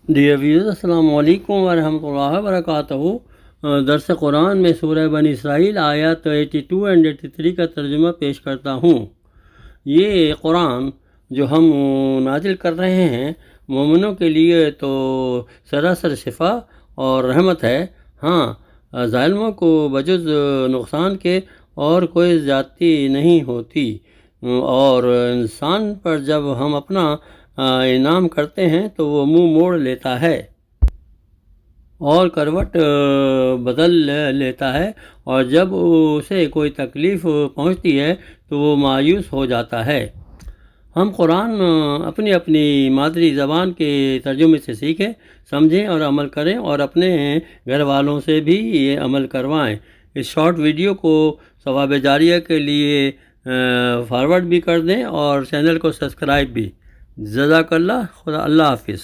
Dear viewers, السلام علیکم ورحمۃ اللہ وبرکاتہ۔ درس قرآن میں سورہ بنی اسرائیل آیات 82 اور 83 کا ترجمہ پیش کرتا ہوں۔ یہ قرآن جو ہم نازل کر رہے ہیں مومنوں کے لیے تو سراسر شفا اور رحمت ہے۔ ہاں، ظالموں کو بجز نقصان کے اور کوئی زیادتی نہیں ہوتی، اور انسان پر جب ہم اپنا انعام کرتے ہیں تو وہ منہ موڑ لیتا ہے اور کروٹ بدل لیتا ہے، اور جب اسے کوئی تکلیف پہنچتی ہے تو وہ مایوس ہو جاتا ہے۔ ہم قرآن اپنی اپنی مادری زبان کے ترجمے سے سیکھیں، سمجھیں اور عمل کریں، اور اپنے گھر والوں سے بھی یہ عمل کروائیں۔ اس شارٹ ویڈیو کو ثواب جاریہ کے لیے فارورڈ بھی کر دیں اور چینل کو سبسکرائب بھی۔ جزاک اللہ، خدا اللہ حافظ۔